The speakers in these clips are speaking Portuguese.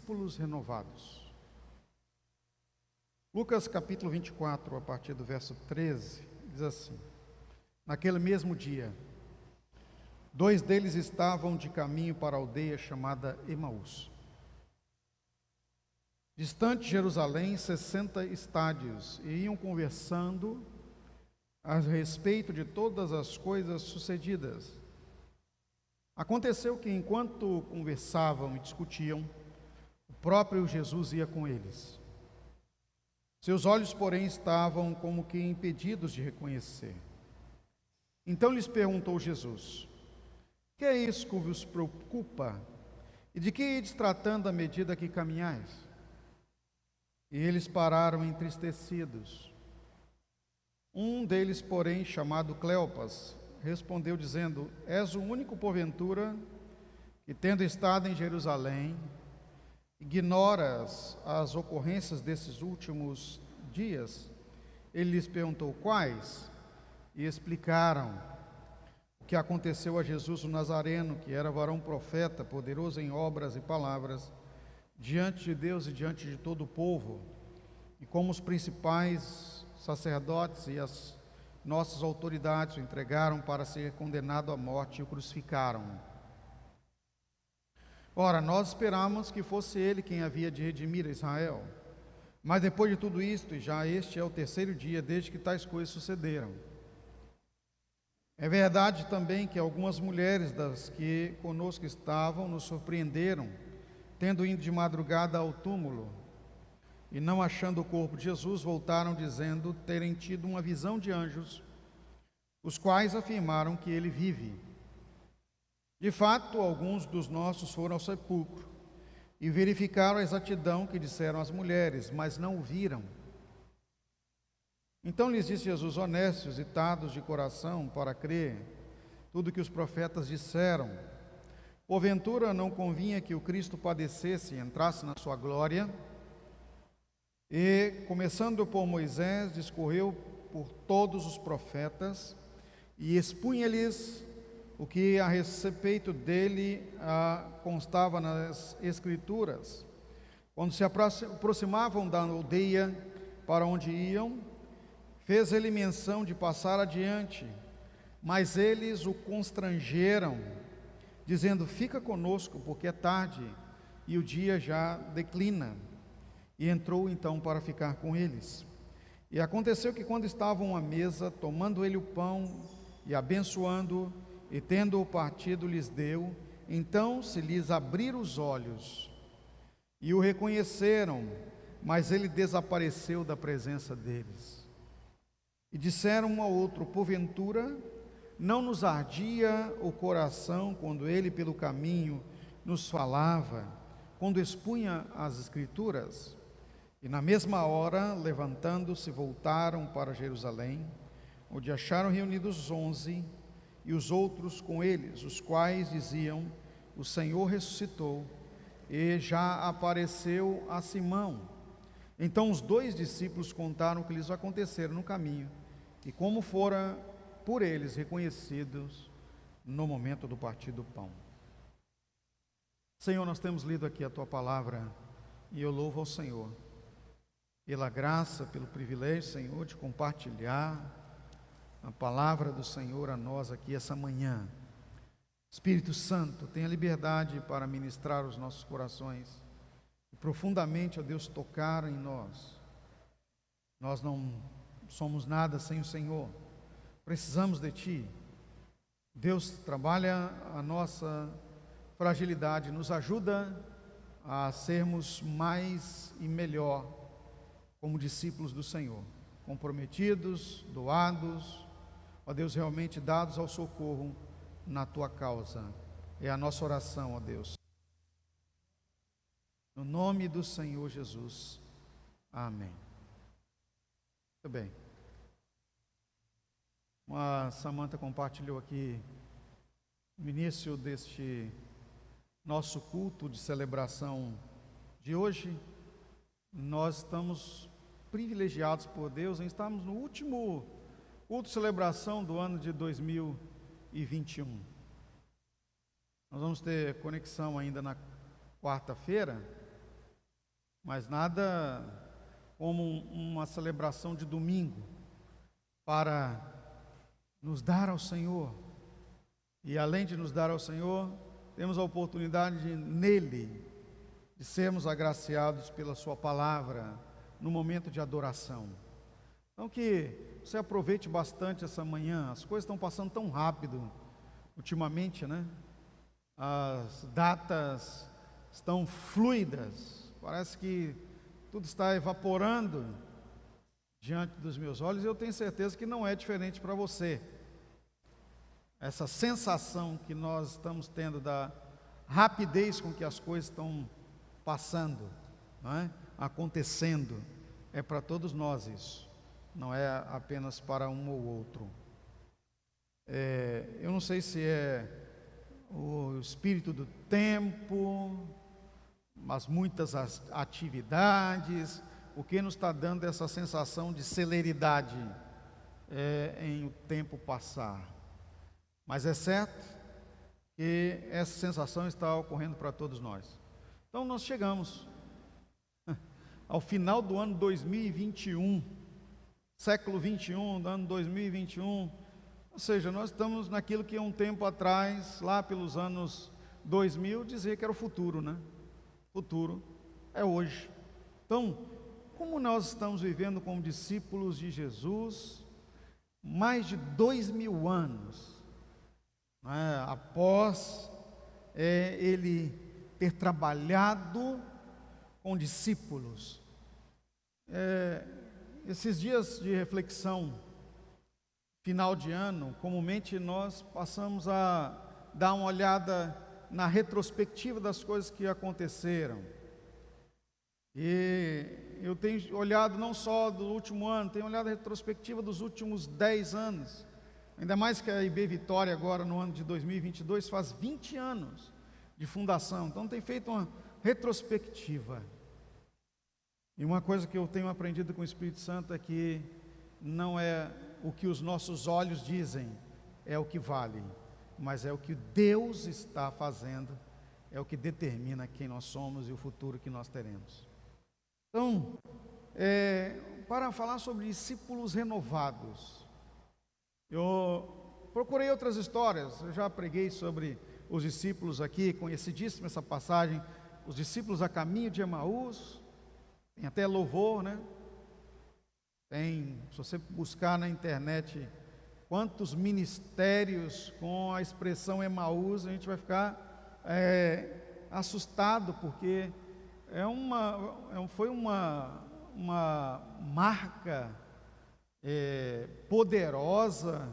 discípulos renovados. Lucas capítulo 24, a partir do verso 13, diz assim: Naquele mesmo dia, 2 deles estavam de caminho para a aldeia chamada Emaús, distante de Jerusalém 60 estádios, e iam conversando a respeito de todas as coisas sucedidas. Aconteceu que, enquanto conversavam e discutiam, o próprio Jesus ia com eles. Seus olhos, porém, estavam como que impedidos de reconhecer. Então lhes perguntou Jesus: Que é isso que vos preocupa? E de que ides tratando à medida que caminhais? E eles pararam entristecidos. Um deles, porém, chamado Cleopas, respondeu dizendo: És o único, porventura, que, tendo estado em Jerusalém, ignoras as ocorrências desses últimos dias? Ele lhes perguntou: Quais? E explicaram o que aconteceu a Jesus o Nazareno, que era varão profeta, poderoso em obras e palavras, diante de Deus e diante de todo o povo, e como os principais sacerdotes e as nossas autoridades o entregaram para ser condenado à morte e o crucificaram. Ora, nós esperávamos que fosse ele quem havia de redimir a Israel. Mas depois de tudo isto, e já este é o 3º dia desde que tais coisas sucederam. É verdade também que algumas mulheres das que conosco estavam nos surpreenderam, tendo ido de madrugada ao túmulo, e não achando o corpo de Jesus, voltaram dizendo terem tido uma visão de anjos, os quais afirmaram que ele vive. De fato, alguns dos nossos foram ao sepulcro e verificaram a exatidão que disseram as mulheres, mas não o viram. Então lhes disse Jesus: Honestos e tardos de coração para crer tudo que os profetas disseram, porventura não convinha que o Cristo padecesse e entrasse na sua glória? E, começando por Moisés, discorreu por todos os profetas e expunha-lhes o que a respeito dele constava nas Escrituras. Quando se aproximavam da aldeia para onde iam, fez ele menção de passar adiante, mas eles o constrangeram, dizendo: Fica conosco, porque é tarde e o dia já declina. E entrou então para ficar com eles. E aconteceu que, quando estavam à mesa, tomando ele o pão e abençoando, e tendo-o partido, lhes deu. Então se lhes abriram os olhos e o reconheceram, mas ele desapareceu da presença deles. E disseram um ao outro: Porventura não nos ardia o coração quando ele pelo caminho nos falava, quando expunha as Escrituras? E na mesma hora, levantando-se, voltaram para Jerusalém, onde acharam reunidos os 11 e os outros com eles, os quais diziam: O Senhor ressuscitou e já apareceu a Simão. Então os 2 discípulos contaram o que lhes acontecera no caminho e como fora por eles reconhecidos no momento do partir do pão. Senhor, nós temos lido aqui a Tua palavra e eu louvo ao Senhor pela graça, pelo privilégio, Senhor, de compartilhar a palavra do Senhor a nós aqui essa manhã. Espírito Santo, tenha liberdade para ministrar os nossos corações e profundamente, ó Deus, tocar em nós. Nós não somos nada sem o Senhor, precisamos de Ti. Deus, trabalha a nossa fragilidade, nos ajuda a sermos mais e melhor como discípulos do Senhor, comprometidos, doados, ó Deus, realmente dados ao socorro na Tua causa. É a nossa oração, ó Deus. No nome do Senhor Jesus. Amém. Muito bem. A Samanta compartilhou aqui no início deste nosso culto de celebração de hoje. Nós estamos privilegiados por Deus em estarmos no último culto de celebração do ano de 2021. Nós vamos ter conexão ainda na quarta-feira, mas nada como uma celebração de domingo para nos dar ao Senhor. E além de nos dar ao Senhor, temos a oportunidade nele de sermos agraciados pela sua palavra no momento de adoração. Então que você aproveite bastante essa manhã. As coisas estão passando tão rápido ultimamente, né? As datas estão fluidas, parece que tudo está evaporando diante dos meus olhos, e eu tenho certeza que não é diferente para você. Essa sensação que nós estamos tendo da rapidez com que as coisas estão passando, não é? Acontecendo, é para todos nós isso, não é apenas para um ou outro. Eu não sei se é o espírito do tempo, mas muitas atividades, o que nos está dando essa sensação de celeridade em o tempo passar. Mas é certo que essa sensação está ocorrendo para todos nós. Então nós chegamos ao final do ano 2021, século 21, do ano 2021, ou seja, nós estamos naquilo que um tempo atrás, lá pelos anos 2000, dizia que era o futuro, né? Futuro é hoje. Então, como nós estamos vivendo como discípulos de Jesus, mais de 2000 anos, né, após ele ter trabalhado com discípulos. Esses dias de reflexão, final de ano, comumente nós passamos a dar uma olhada na retrospectiva das coisas que aconteceram. E eu tenho olhado não só do último ano, tenho olhado a retrospectiva dos últimos 10 anos. Ainda mais que a IB Vitória agora no ano de 2022 faz 20 anos de fundação. Então tem feito uma retrospectiva. E uma coisa que eu tenho aprendido com o Espírito Santo é que não é o que os nossos olhos dizem, é o que vale, mas é o que Deus está fazendo, é o que determina quem nós somos e o futuro que nós teremos. Então, para falar sobre discípulos renovados, eu procurei outras histórias. Eu já preguei sobre os discípulos aqui, conhecidíssima essa passagem, os discípulos a caminho de Emaús, tem até louvor, né? Se você buscar na internet quantos ministérios com a expressão Emaús, a gente vai ficar assustado, porque foi uma marca poderosa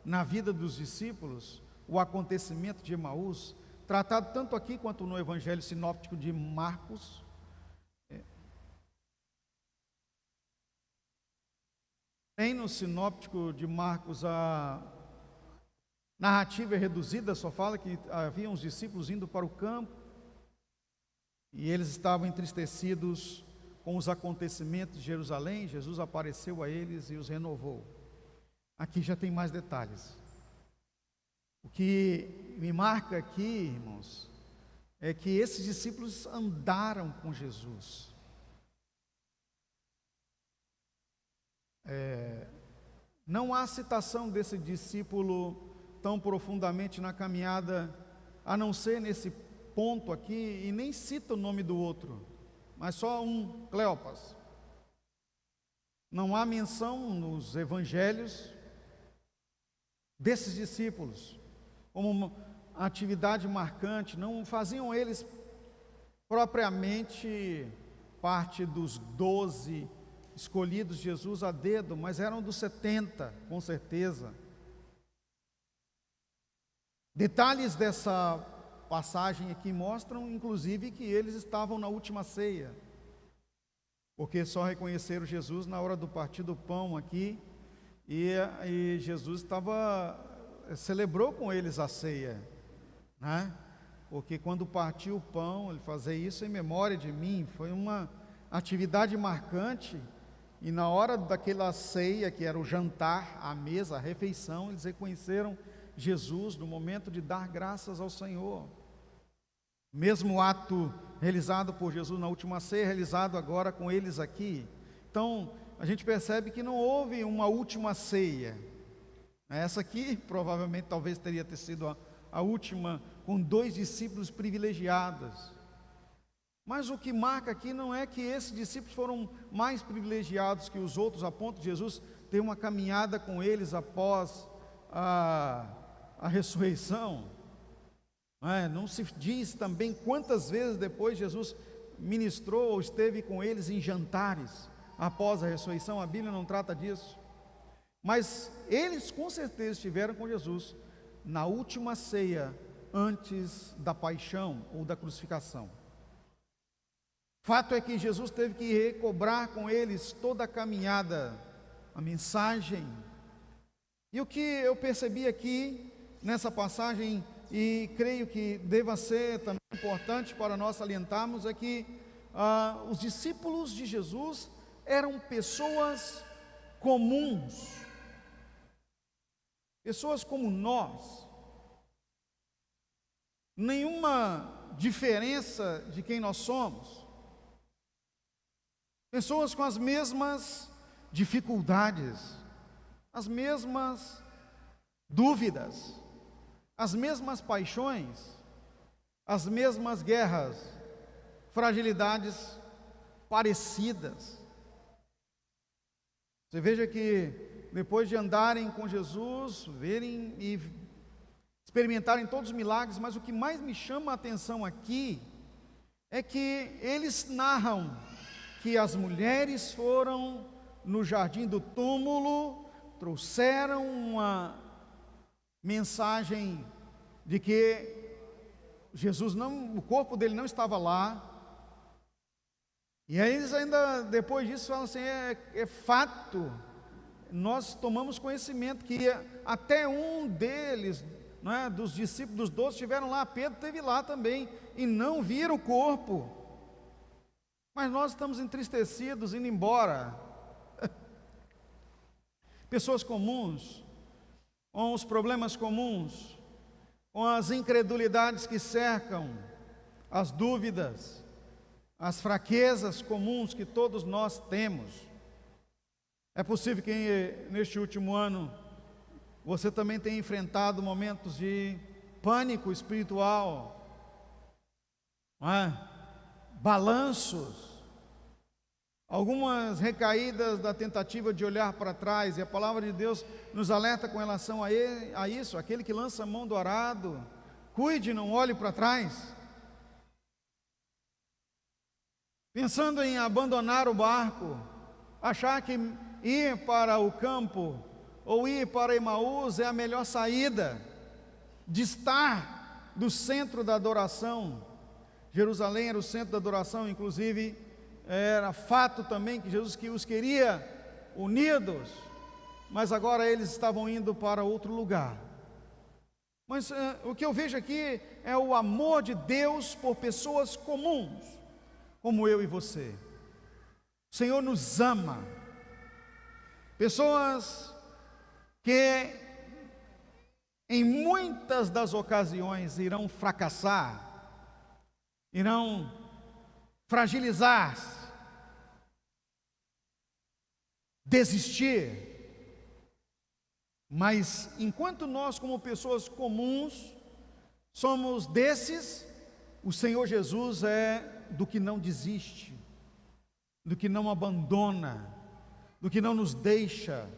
na vida dos discípulos, o acontecimento de Emaús, tratado tanto aqui quanto no Evangelho Sinóptico de Marcos. Tem no Sinóptico de Marcos a narrativa é reduzida, só fala que havia uns discípulos indo para o campo e eles estavam entristecidos com os acontecimentos de Jerusalém. Jesus apareceu a eles e os renovou. Aqui já tem mais detalhes. O que me marca aqui, irmãos, é que esses discípulos andaram com Jesus. Não há citação desse discípulo tão profundamente na caminhada, a não ser nesse ponto aqui, e nem cita o nome do outro, mas só um, Cleopas. Não há menção nos evangelhos desses discípulos como uma atividade marcante. Não faziam eles propriamente parte dos 12 escolhidos de Jesus a dedo, mas eram dos 70, com certeza. Detalhes dessa passagem aqui mostram, inclusive, que eles estavam na última ceia, porque só reconheceram Jesus na hora do partir do pão aqui, e Jesus celebrou com eles a ceia, né? Porque quando partiu o pão, ele fazia isso em memória de mim. Foi uma atividade marcante. E na hora daquela ceia, que era o jantar, a mesa, a refeição, eles reconheceram Jesus no momento de dar graças ao Senhor. Mesmo ato realizado por Jesus na última ceia, realizado agora com eles aqui. Então, a gente percebe que não houve uma última ceia. Essa aqui, provavelmente, talvez teria sido a última, com 2 discípulos privilegiados. Mas o que marca aqui não é que esses discípulos foram mais privilegiados que os outros, a ponto de Jesus ter uma caminhada com eles após a ressurreição. Não se diz também quantas vezes depois Jesus ministrou ou esteve com eles em jantares após a ressurreição. A Bíblia não trata disso. Mas eles com certeza estiveram com Jesus na última ceia antes da paixão ou da crucificação. Fato é que Jesus teve que recobrar com eles toda a caminhada, a mensagem. E o que eu percebi aqui nessa passagem, e creio que deva ser também importante para nós salientarmos, é que os discípulos de Jesus eram pessoas comuns, pessoas como nós, nenhuma diferença de quem nós somos, pessoas com as mesmas dificuldades, as mesmas dúvidas, as mesmas paixões, as mesmas guerras, fragilidades parecidas. Você veja que depois de andarem com Jesus, verem e experimentarem todos os milagres, mas o que mais me chama a atenção aqui é que eles narram que as mulheres foram no jardim do túmulo, trouxeram uma mensagem de que Jesus não, o corpo dele não estava lá. E aí eles ainda depois disso falam assim, é fato, nós tomamos conhecimento que até um deles, dos discípulos dos 12 estiveram lá, Pedro esteve lá também, e não viram o corpo. Mas nós estamos entristecidos, indo embora. Pessoas comuns, com os problemas comuns, com as incredulidades que cercam, as dúvidas, as fraquezas comuns que todos nós temos. É possível que neste último ano você também tenha enfrentado momentos de pânico espiritual, balanços, algumas recaídas da tentativa de olhar para trás, e a palavra de Deus nos alerta com relação a isso. Aquele que lança a mão do arado, cuide, não olhe para trás. Pensando em abandonar o barco, achar que ir para o campo ou ir para Emaús é a melhor saída, de estar do centro da adoração. Jerusalém era o centro da adoração, inclusive era fato também que Jesus os queria unidos, mas agora eles estavam indo para outro lugar. Mas o que eu vejo aqui é o amor de Deus por pessoas comuns, como eu e você. O Senhor nos ama, pessoas que em muitas das ocasiões irão fracassar, irão fragilizar-se, desistir, mas enquanto nós como pessoas comuns somos desses, o Senhor Jesus é do que não desiste, do que não abandona, do que não nos deixa,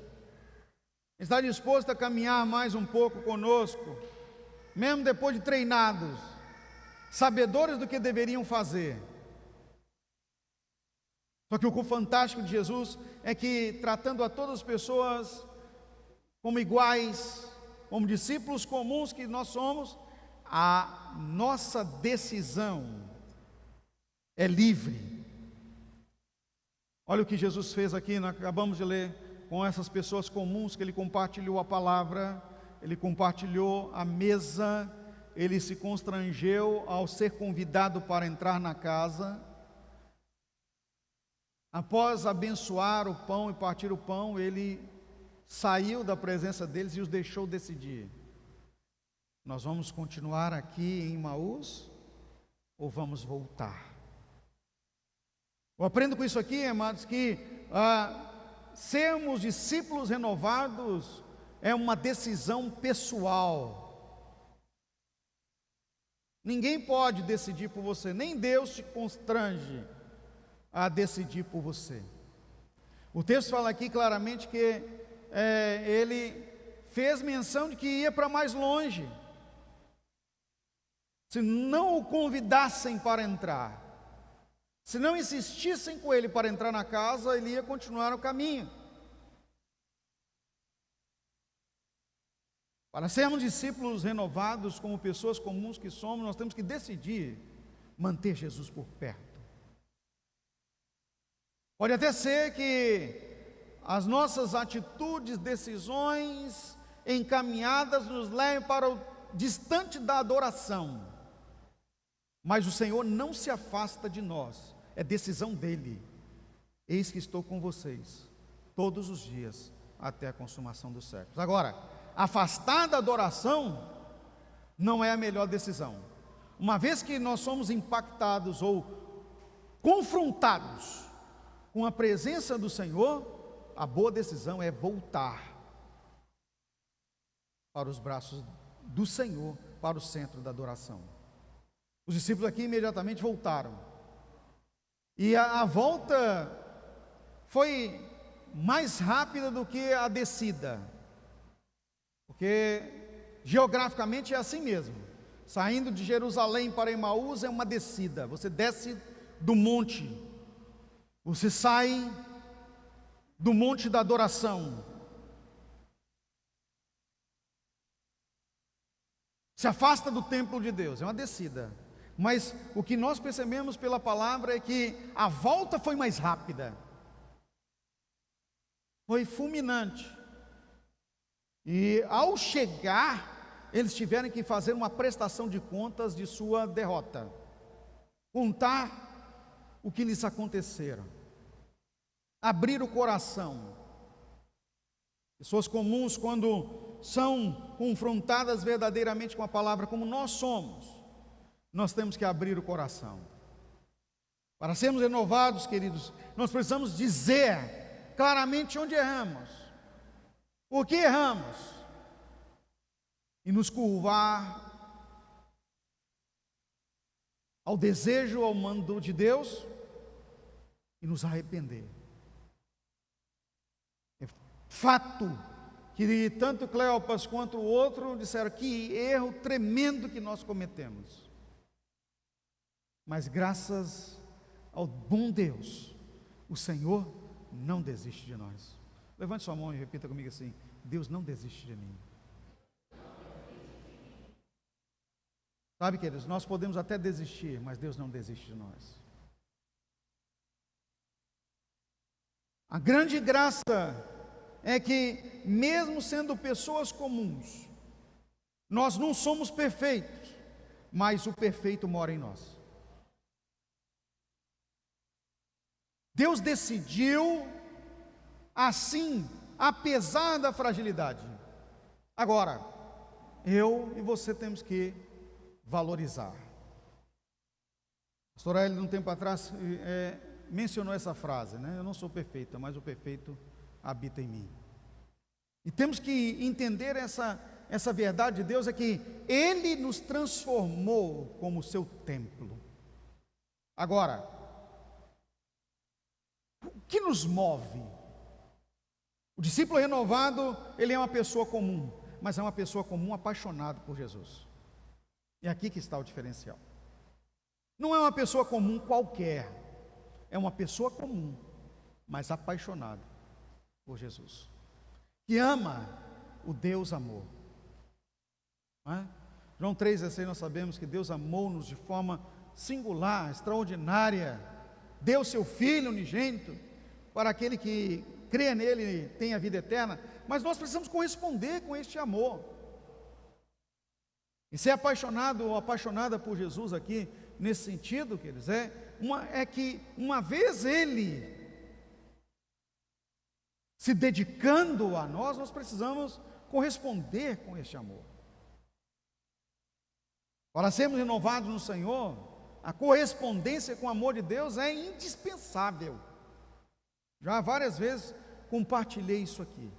está disposto a caminhar mais um pouco conosco, mesmo depois de treinados, sabedores do que deveriam fazer. Só que o fantástico de Jesus é que, tratando a todas as pessoas como iguais, como discípulos comuns que nós somos, a nossa decisão é livre. Olha o que Jesus fez aqui, nós acabamos de ler, com essas pessoas comuns, que Ele compartilhou a palavra, Ele compartilhou a mesa, Ele se constrangeu ao ser convidado para entrar na casa. Após abençoar o pão e partir o pão, Ele saiu da presença deles e os deixou decidir: nós vamos continuar aqui em Emaús, ou vamos voltar? Eu aprendo com isso aqui, amados, que sermos discípulos renovados é uma decisão pessoal. Ninguém pode decidir por você, nem Deus te constrange a decidir por você. O texto fala aqui claramente que ele fez menção de que ia para mais longe. Se não o convidassem para entrar, se não insistissem com ele para entrar na casa, ele ia continuar o caminho. Para sermos discípulos renovados, como pessoas comuns que somos, nós temos que decidir manter Jesus por perto. Pode até ser que as nossas atitudes, decisões encaminhadas nos levem para o distante da adoração, mas o Senhor não se afasta de nós, é decisão dele. Eis que estou com vocês todos os dias até a consumação dos séculos. Agora, afastar da adoração não é a melhor decisão. Uma vez que nós somos impactados ou confrontados com a presença do Senhor, a boa decisão é voltar para os braços do Senhor, para o centro da adoração. Os discípulos aqui imediatamente voltaram, e a volta foi mais rápida do que a descida, porque geograficamente é assim mesmo. Saindo de Jerusalém para Emaús é uma descida, você desce do monte, você sai do monte da adoração, se afasta do templo de Deus, é uma descida. Mas o que nós percebemos pela palavra é que a volta foi mais rápida, foi fulminante. E ao chegar, eles tiveram que fazer uma prestação de contas de sua derrota, contar o que lhes aconteceram, abrir o coração. Pessoas comuns, quando são confrontadas verdadeiramente com a palavra, como nós somos, nós temos que abrir o coração. Para sermos renovados, queridos, nós precisamos dizer claramente onde erramos, por que erramos, e nos curvar ao desejo, ao mando de Deus, e nos arrepender. É fato que tanto Cleopas quanto o outro disseram que erro tremendo que nós cometemos. Mas graças ao bom Deus, o Senhor não desiste de nós. Levante sua mão e repita comigo assim: Deus não desiste de mim. Sabe, queridos, nós podemos até desistir, mas Deus não desiste de nós. A grande graça é que, mesmo sendo pessoas comuns, nós não somos perfeitos, mas o perfeito mora em nós. Deus decidiu assim, apesar da fragilidade. Agora, eu e você temos que valorizar. O pastor Hélio, um tempo atrás, mencionou essa frase, né? Eu não sou perfeita, mas o perfeito habita em mim. E temos que entender essa verdade de Deus, é que Ele nos transformou como seu templo. Agora, o que nos move? O discípulo renovado, ele é uma pessoa comum, mas é uma pessoa comum apaixonada por Jesus. É aqui que está o diferencial. Não é uma pessoa comum qualquer, é uma pessoa comum, mas apaixonada por Jesus, que ama o Deus amor. Não é? João 3,16, nós sabemos que Deus amou-nos de forma singular, extraordinária, deu seu Filho unigênito, para aquele que crê nele tenha vida eterna, mas nós precisamos corresponder com este amor. E ser apaixonado ou apaixonada por Jesus aqui, nesse sentido, queridos, é que uma vez Ele se dedicando a nós, nós precisamos corresponder com este amor. Para sermos renovados no Senhor, a correspondência com o amor de Deus é indispensável. Já várias vezes compartilhei isso aqui.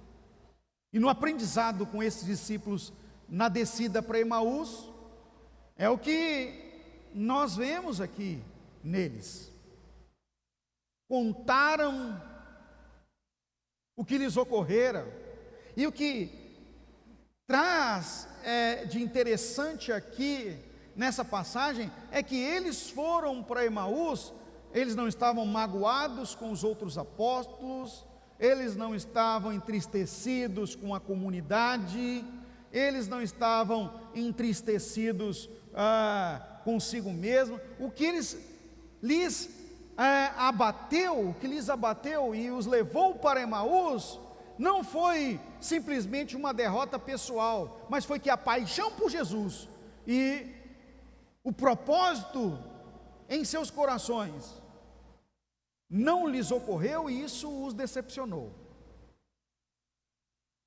E no aprendizado com esses discípulos na descida para Emaús, é o que nós vemos aqui neles. Contaram o que lhes ocorrera, e o que traz de interessante aqui nessa passagem é que eles foram para Emaús, eles não estavam magoados com os outros apóstolos, eles não estavam entristecidos com a comunidade, eles não estavam entristecidos consigo mesmo. O que lhes abateu e os levou para Emaús não foi simplesmente uma derrota pessoal, mas foi que a paixão por Jesus e o propósito em seus corações não lhes ocorreu, e isso os decepcionou.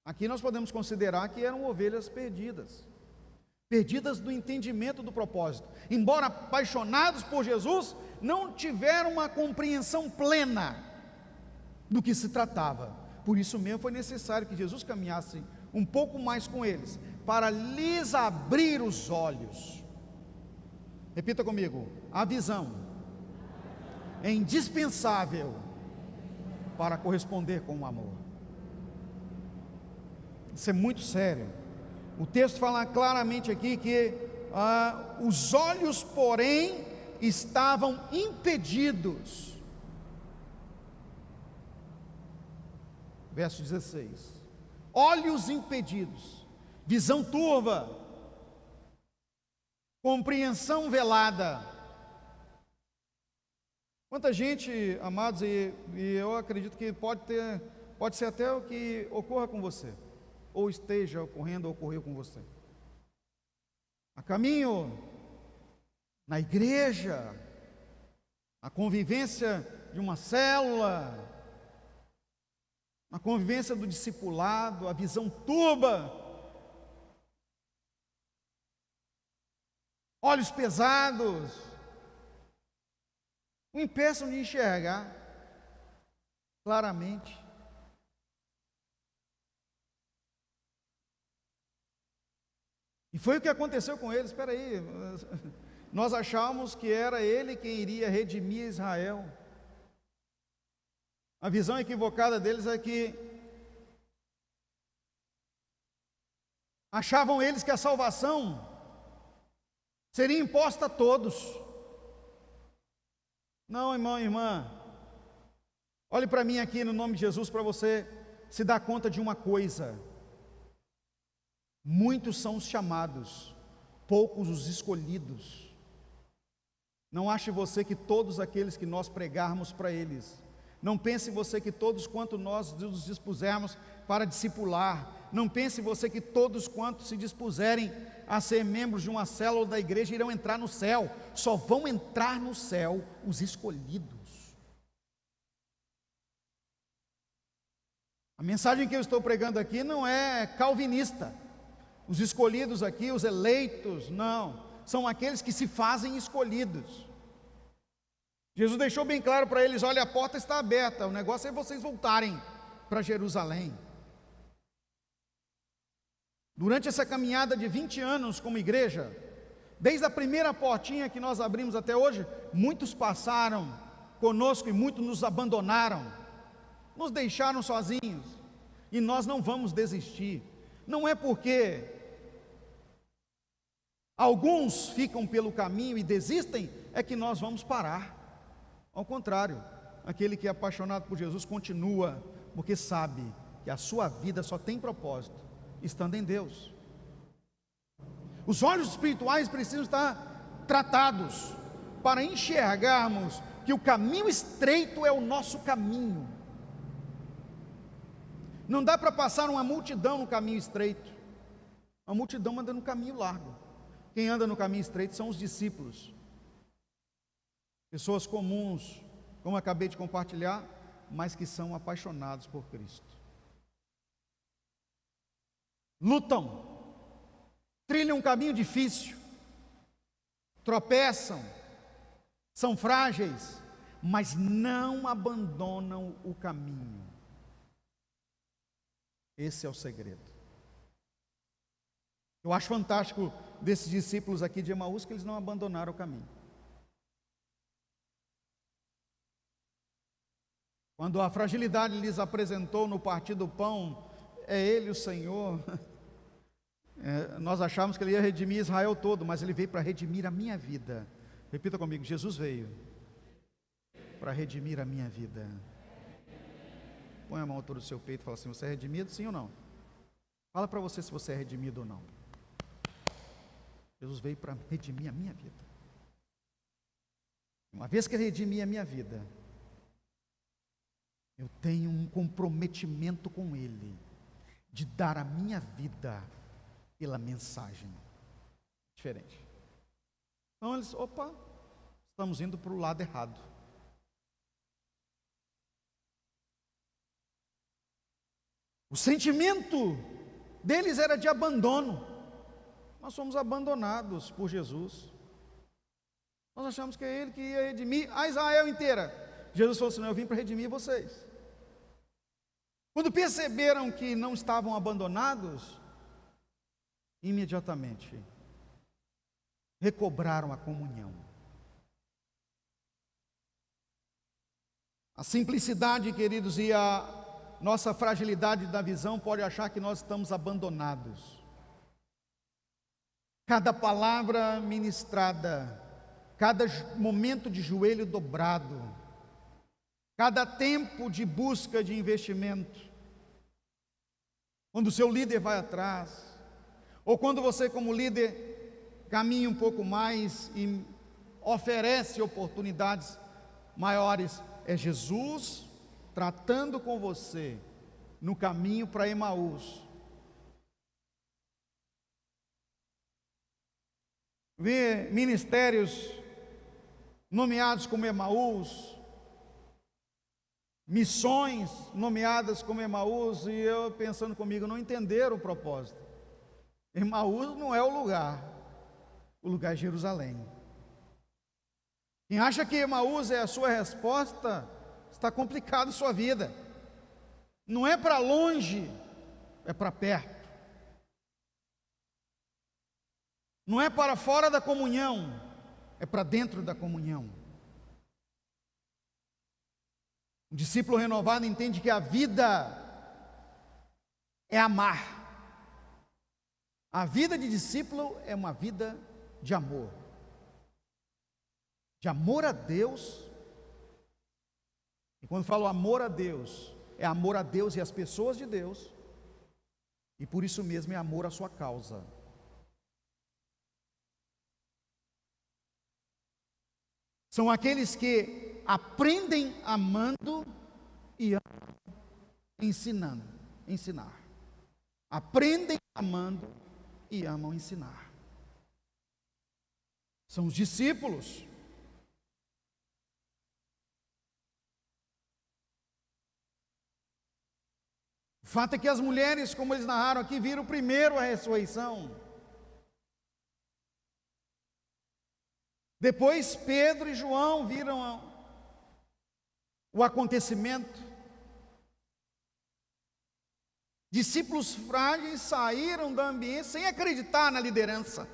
Aqui nós podemos considerar que eram ovelhas perdidas do entendimento do propósito. Embora apaixonados por Jesus, não tiveram uma compreensão plena do que se tratava. Por isso mesmo foi necessário que Jesus caminhasse um pouco mais com eles, para lhes abrir os olhos. Repita comigo: a visão é indispensável para corresponder com o amor. Isso é muito sério. O texto fala claramente aqui que os olhos, porém, estavam impedidos. Verso 16: olhos impedidos, visão turva, compreensão velada. Quanta gente, amados, e eu acredito que pode ser até o que ocorra com você, ou esteja ocorrendo ou ocorreu com você. A caminho na igreja, a convivência de uma célula, a convivência do discipulado, a visão turva, olhos pesados, o impeçam de enxergar claramente. E foi o que aconteceu com eles. Espera aí, nós achávamos que era ele quem iria redimir Israel. A visão equivocada deles é que achavam eles que a salvação seria imposta a todos. Não, irmão e irmã, olhe para mim aqui no nome de Jesus, para você se dar conta de uma coisa: muitos são os chamados, poucos os escolhidos. Não ache você que todos aqueles que nós pregarmos para eles, não pense você que todos quanto nós nos dispusermos para discipular, não pense você que todos quantos se dispuserem a ser membros de uma célula da igreja irão entrar no céu. Só vão entrar no céu os escolhidos. A mensagem que eu estou pregando aqui não é calvinista. Os escolhidos aqui, os eleitos, não, são aqueles que se fazem escolhidos. Jesus deixou bem claro para eles: olha, a porta está aberta, o negócio é vocês voltarem para Jerusalém. Durante essa caminhada de 20 anos como igreja, desde a primeira portinha que nós abrimos até hoje, muitos passaram conosco e muitos nos abandonaram, nos deixaram sozinhos, e nós não vamos desistir. Não é porque alguns ficam pelo caminho e desistem é que nós vamos parar. Ao contrário, aquele que é apaixonado por Jesus continua, porque sabe que a sua vida só tem propósito estando em Deus. Os olhos espirituais precisam estar tratados para enxergarmos que o caminho estreito é o nosso caminho. Não dá para passar uma multidão no caminho estreito. A multidão anda no caminho largo. Quem anda no caminho estreito são os discípulos, pessoas comuns, como acabei de compartilhar, mas que são apaixonados por Cristo. Lutam, trilham um caminho difícil, tropeçam, são frágeis, mas não abandonam o caminho. Esse é o segredo. Eu acho fantástico desses discípulos aqui de Emaús que eles não abandonaram o caminho. Quando a fragilidade lhes apresentou no partir do pão, é Ele o Senhor. Nós achávamos que Ele ia redimir Israel todo, mas Ele veio para redimir a minha vida. Repita comigo: Jesus veio para redimir a minha vida. Põe a mão todo o seu peito e fala assim: você é redimido, sim ou não? Fala para você se você é redimido ou não. Jesus veio para redimir a minha vida. Uma vez que Ele redimir a minha vida, eu tenho um comprometimento com Ele, de dar a minha vida pela mensagem. Diferente. Então eles, estamos indo para o lado errado. O sentimento deles era de abandono. Nós fomos abandonados por Jesus. Nós achamos que é Ele que ia redimir a Israel inteira. Jesus falou assim: não, eu vim para redimir vocês. Quando perceberam que não estavam abandonados, imediatamente recobraram a comunhão. A simplicidade, queridos, e a nossa fragilidade da visão pode achar que nós estamos abandonados. Cada palavra ministrada, cada momento de joelho dobrado, cada tempo de busca de investimento, quando o seu líder vai atrás, ou quando você como líder caminha um pouco mais e oferece oportunidades maiores, é Jesus tratando com você no caminho para Emaús. Ver ministérios nomeados como Emaús, missões nomeadas como Emaús, e eu pensando comigo, não entenderam o propósito. Emaús não é o lugar é Jerusalém. Quem acha que Emaús é a sua resposta, está complicado sua vida. Não é para longe, é para perto. Não é para fora da comunhão, é para dentro da comunhão. O discípulo renovado entende que a vida é amar. A vida de discípulo é uma vida de amor. De amor a Deus. E quando falo amor a Deus, é amor a Deus e as pessoas de Deus. E por isso mesmo é amor à sua causa. São aqueles que aprendem amando e amam ensinar. Aprendem amando e amam ensinar. São os discípulos. O fato é que as mulheres, como eles narraram aqui, viram primeiro a ressurreição. Depois Pedro e João viram o acontecimento. Discípulos frágeis saíram do ambiente sem acreditar na liderança.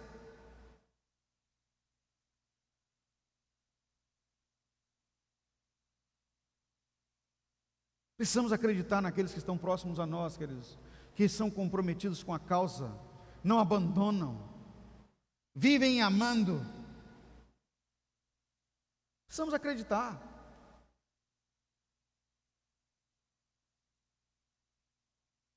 Precisamos acreditar naqueles que estão próximos a nós, queridos, que são comprometidos com a causa, não abandonam, vivem amando. Precisamos acreditar.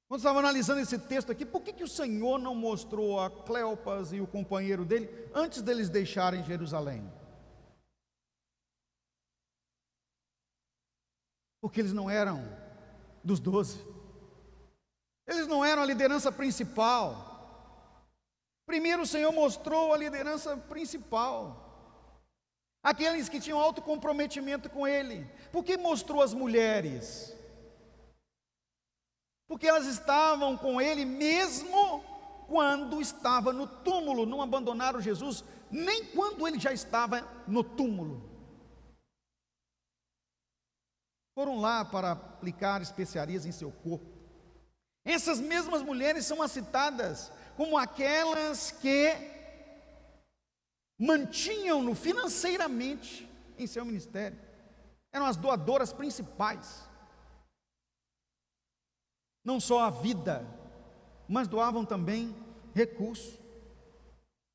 Quando estava analisando esse texto aqui, por que o Senhor não mostrou a Cleopas e o companheiro dele antes deles deixarem Jerusalém? Porque eles não eram dos 12. Eles não eram a liderança principal. Primeiro o Senhor mostrou a liderança principal. Aqueles que tinham alto comprometimento com Ele. Por que mostrou as mulheres? Porque elas estavam com Ele mesmo quando estava no túmulo. Não abandonaram Jesus, nem quando Ele já estava no túmulo. foram lá para aplicar especiarias em seu corpo. Essas mesmas mulheres são as citadas como aquelas que mantinham-no financeiramente em seu ministério. Eram as doadoras principais. Não só a vida, mas doavam também recursos.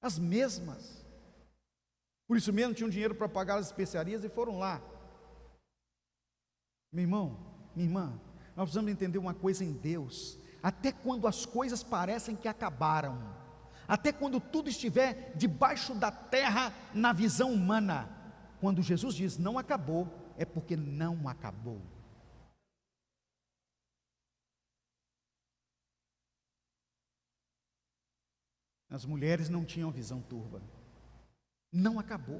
As mesmas. Por isso mesmo tinham dinheiro para pagar as especiarias e foram lá. Meu irmão, minha irmã, nós precisamos entender uma coisa em Deus. Até quando as coisas parecem que acabaram, até quando tudo estiver debaixo da terra na visão humana, quando Jesus diz não acabou, é porque não acabou. As mulheres não tinham visão turva. Não acabou.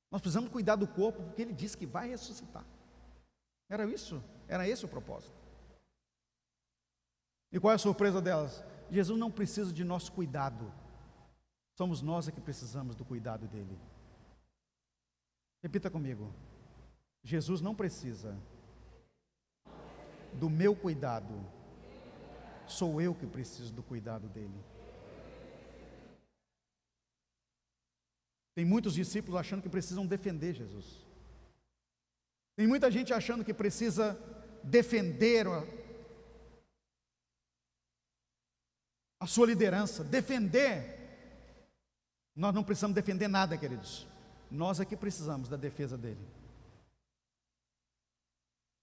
Nós precisamos cuidar do corpo, porque ele disse que vai ressuscitar. Era isso, era esse o propósito. E qual é a surpresa delas? Jesus não precisa de nosso cuidado. Somos nós que precisamos do cuidado dele. Repita comigo. Jesus não precisa do meu cuidado. Sou eu que preciso do cuidado dele. Tem muitos discípulos achando que precisam defender Jesus. Tem muita gente achando que precisa defender a sua liderança, defender. Nós não precisamos defender nada, queridos. Nós é que precisamos da defesa dele.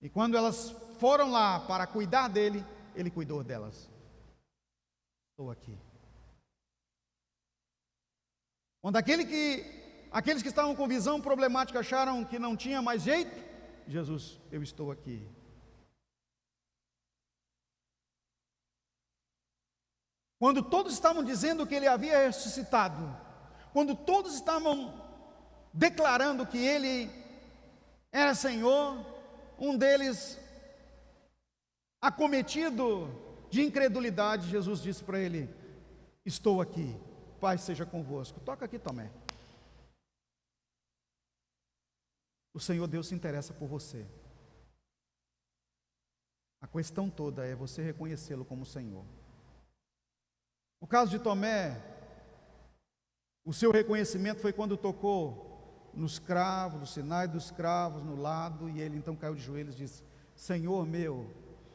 E quando elas foram lá para cuidar dele, ele cuidou delas. Estou aqui. Quando aqueles que estavam com visão problemática acharam que não tinha mais jeito, Jesus, eu estou aqui. Quando todos estavam dizendo que ele havia ressuscitado, quando todos estavam declarando que ele era Senhor, um deles, acometido de incredulidade, Jesus disse para ele: estou aqui, Pai seja convosco. Toca aqui, Tomé. O Senhor Deus se interessa por você. A questão toda é você reconhecê-lo como Senhor. No caso de Tomé, o seu reconhecimento foi quando tocou nos cravos, no sinai dos cravos, no lado, e ele então caiu de joelhos e disse: Senhor meu.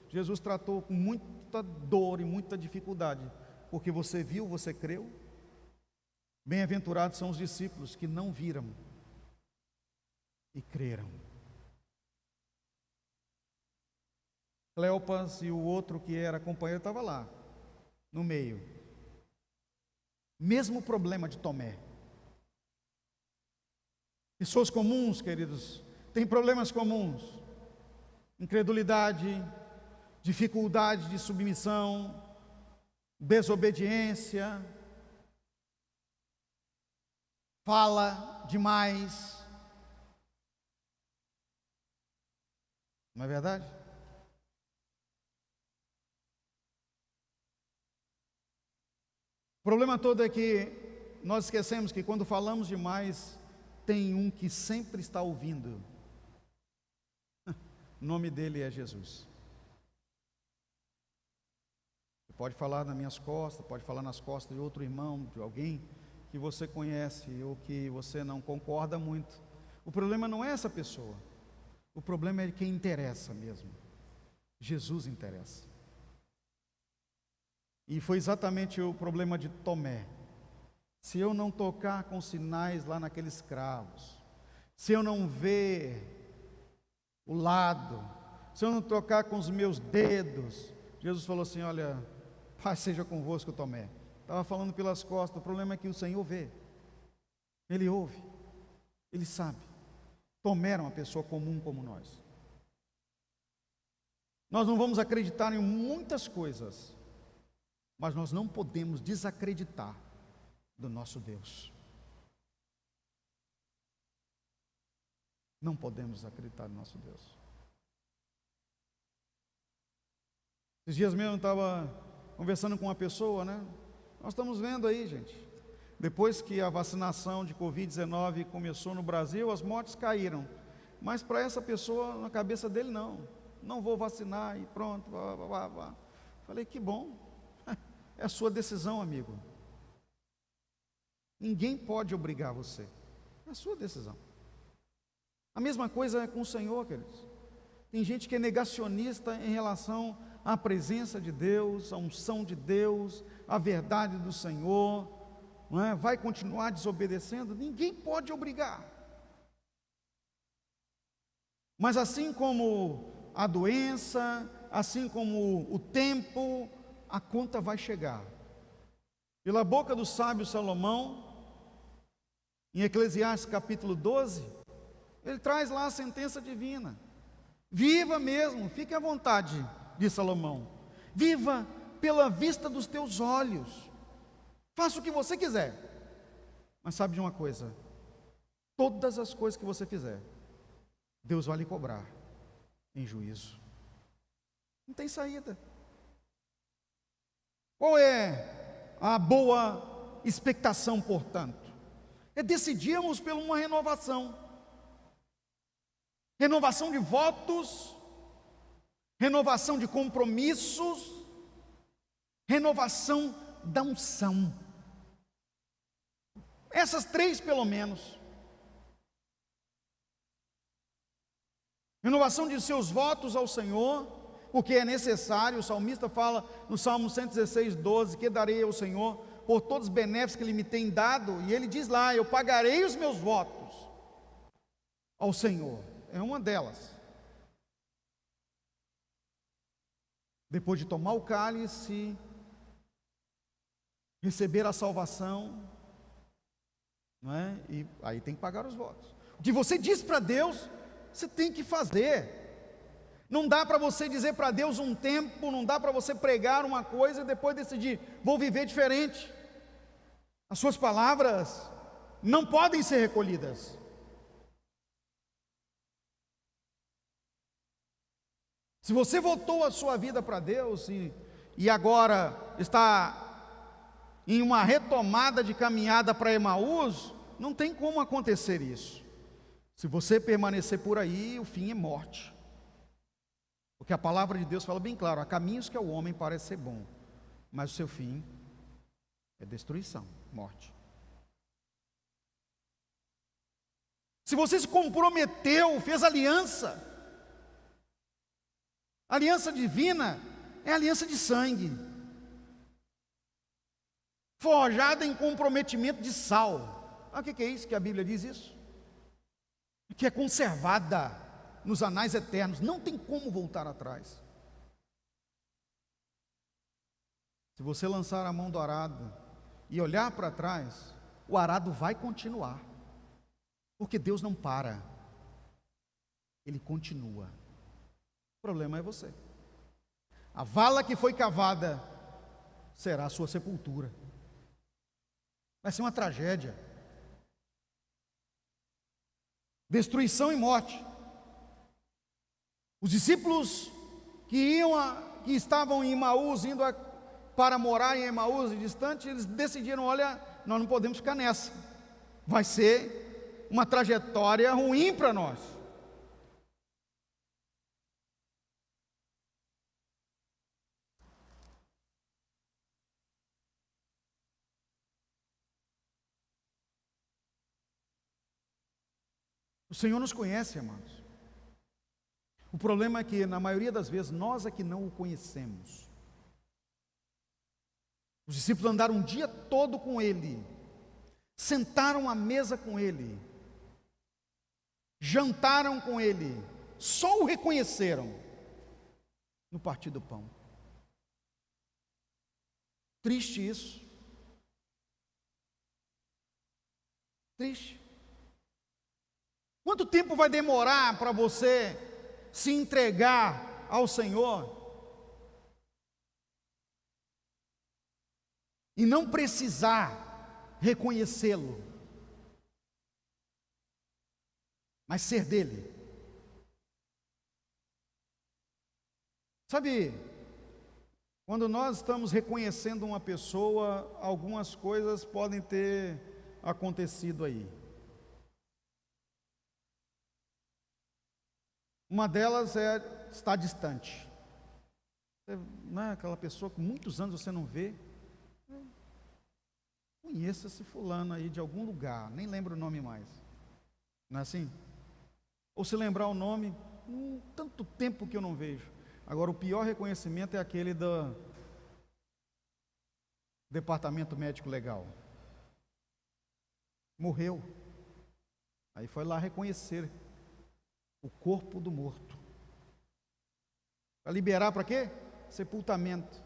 Jesus tratou com muita dor e muita dificuldade, porque você viu, você creu. Bem-aventurados são os discípulos que não viram e creram. Cleopas e o outro que era companheiro estava lá, no meio. Mesmo problema de Tomé. Pessoas comuns, queridos, têm problemas comuns. Incredulidade, dificuldade de submissão, desobediência, fala demais. Não é verdade? O problema todo é que nós esquecemos que quando falamos demais, tem um que sempre está ouvindo. O nome dele é Jesus. Você pode falar nas minhas costas, pode falar nas costas de outro irmão, de alguém que você conhece ou que você não concorda muito. O problema não é essa pessoa. O problema é quem interessa mesmo. Jesus interessa. E foi exatamente o problema de Tomé. Se eu não tocar com sinais lá naqueles cravos, se eu não ver o lado, se eu não tocar com os meus dedos, Jesus falou assim: olha, paz seja convosco, Tomé. Estava falando pelas costas. O problema é que o Senhor vê, Ele ouve, Ele sabe. Tomé era uma pessoa comum como nós. Nós não vamos acreditar em muitas coisas, mas nós não podemos desacreditar do nosso Deus. Não podemos acreditar no nosso Deus. Esses dias mesmo eu estava conversando com uma pessoa, né? Nós estamos vendo aí, gente, depois que a vacinação de Covid-19 começou no Brasil, as mortes caíram. Mas para essa pessoa, na cabeça dele, não vou vacinar e pronto, vá. Falei, que bom, é a sua decisão, amigo. Ninguém pode obrigar você, é a sua decisão. A mesma coisa é com o Senhor, queridos. Tem gente que é negacionista em relação à presença de Deus, à unção de Deus, à verdade do Senhor, não é? Vai continuar desobedecendo? Ninguém pode obrigar. Mas assim como a doença, assim como o tempo, a conta vai chegar. Pela boca do sábio Salomão, em Eclesiastes capítulo 12, ele traz lá a sentença divina. Viva mesmo, fique à vontade, diz Salomão. Viva pela vista dos teus olhos. Faça o que você quiser. Mas sabe de uma coisa? Todas as coisas que você fizer, Deus vai lhe cobrar em juízo. Não tem saída. Qual é a boa expectação, portanto? É decidirmos por uma renovação. Renovação de votos, renovação de compromissos, renovação da unção. Essas três pelo menos. Renovação de seus votos ao Senhor, porque é necessário. O salmista fala no Salmo 116, 12, que darei ao Senhor por todos os benéficos que Ele me tem dado, e Ele diz lá, eu pagarei os meus votos ao Senhor. É uma delas. Depois de tomar o cálice, receber a salvação, não é? E aí tem que pagar os votos. O que você diz para Deus, você tem que fazer. Não dá para você dizer para Deus um tempo, não dá para você pregar uma coisa e depois decidir, vou viver diferente. As suas palavras não podem ser recolhidas. Se você voltou a sua vida para Deus e agora está em uma retomada de caminhada para Emaús, não tem como acontecer isso. Se você permanecer por aí, o fim é morte. Porque a palavra de Deus fala bem claro, há caminhos que ao homem parece ser bom, mas o seu fim é destruição, morte. Se você se comprometeu, fez aliança, a aliança divina é aliança de sangue, forjada em comprometimento de sal. O que é isso que a Bíblia diz isso? Que é conservada nos anais eternos, não tem como voltar atrás. Se você lançar a mão do arado e olhar para trás, o arado vai continuar, porque Deus não para, Ele continua. O problema é você. A vala que foi cavada será a sua sepultura. Vai ser uma tragédia. Destruição e morte. Os discípulos que estavam em Emaús, para morar em Emaús e distante, eles decidiram, olha, nós não podemos ficar nessa. Vai ser uma trajetória ruim para nós. O Senhor nos conhece, amados. O problema é que, na maioria das vezes, nós é que não o conhecemos. Os discípulos andaram um dia todo com Ele, sentaram à mesa com Ele, jantaram com Ele, só o reconheceram no partir do pão. Triste isso. Triste. Quanto tempo vai demorar para você se entregar ao Senhor e não precisar reconhecê-lo, mas ser dele? Sabe, quando nós estamos reconhecendo uma pessoa, algumas coisas podem ter acontecido aí. Uma delas é estar distante. Você, não é aquela pessoa que muitos anos você não vê. Conheça esse fulano aí de algum lugar, nem lembro o nome mais. Não é assim? Ou se lembrar o nome, tanto tempo que eu não vejo. Agora, o pior reconhecimento é aquele do departamento médico legal. Morreu. Aí foi lá reconhecer o corpo do morto. Para liberar para quê? Sepultamento.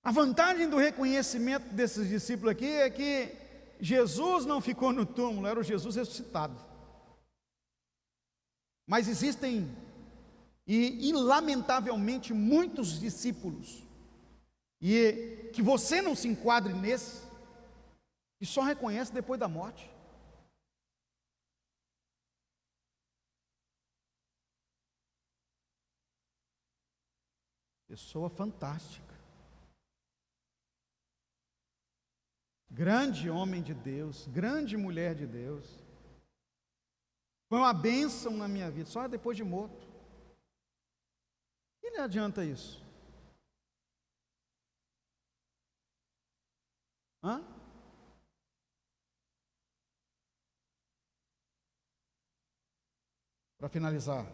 A vantagem do reconhecimento desses discípulos aqui é que Jesus não ficou no túmulo, era o Jesus ressuscitado. Mas existem, e lamentavelmente, muitos discípulos, e que você não se enquadre nesse, e só reconhece depois da morte. Pessoa fantástica. Grande homem de Deus, grande mulher de Deus. Foi uma bênção na minha vida, só depois de morto. Que lhe adianta isso? Hã? Para finalizar,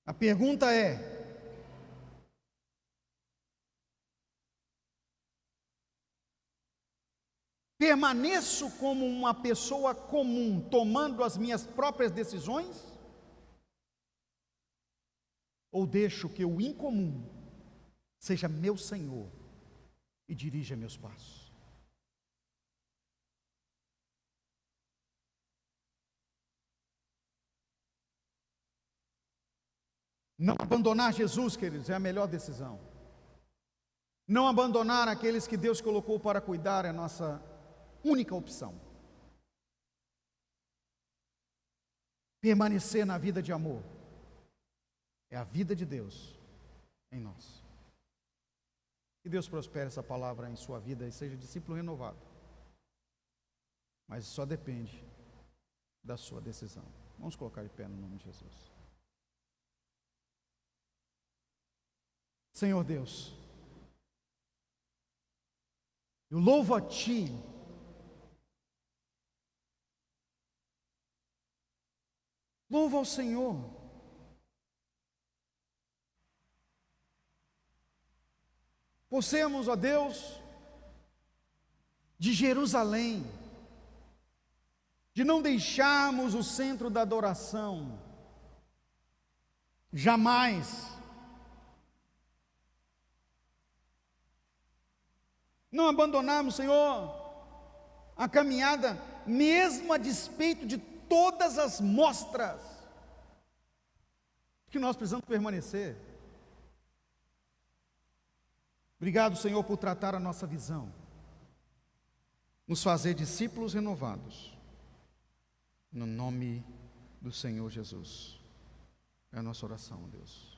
a pergunta é: permaneço como uma pessoa comum, tomando as minhas próprias decisões? Ou deixo que o incomum seja meu Senhor e dirija meus passos? Não abandonar Jesus, queridos, é a melhor decisão. Não abandonar aqueles que Deus colocou para cuidar é a nossa única opção. Permanecer na vida de amor é a vida de Deus em nós. Que Deus prospere essa palavra em sua vida e seja discípulo renovado. Mas só depende da sua decisão. Vamos colocar de pé no nome de Jesus. Senhor Deus, eu louvo a Ti louvo ao Senhor por sermos, ó Deus, de Jerusalém, de não deixarmos o centro da adoração, jamais. Não abandonarmos, Senhor, a caminhada, mesmo a despeito de todas as mostras que nós precisamos permanecer. Obrigado, Senhor, por tratar a nossa visão, nos fazer discípulos renovados, no nome do Senhor Jesus. É a nossa oração, Deus.